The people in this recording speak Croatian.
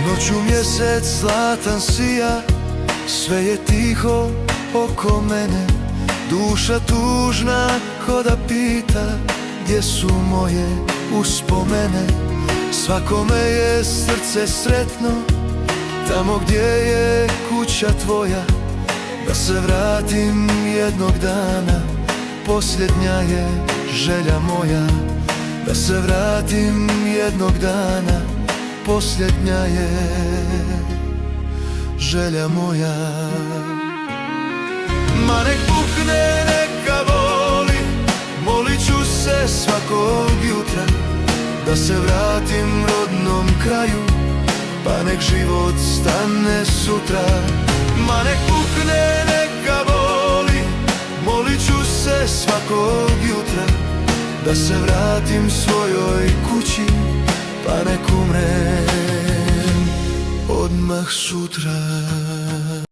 Noću mjesec zlatan sija, sve je tiho oko mene. Duša tužna ko da pita gdje su moje uspomene. Svakome je srce sretno tamo gdje je kuća tvoja. Da se vratim jednog dana, posljednja je želja moja. Da se vratim jednog dana, posljednja je želja moja. Ma nek pukne, neka voli, molit ću se svakog jutra da se vratim rodnom kraju, pa nek život stane sutra. Ma nek pukne, neka voli, molit ću se svakog jutra da se vratim svojoj kući, pa nek umrem odmah sutra.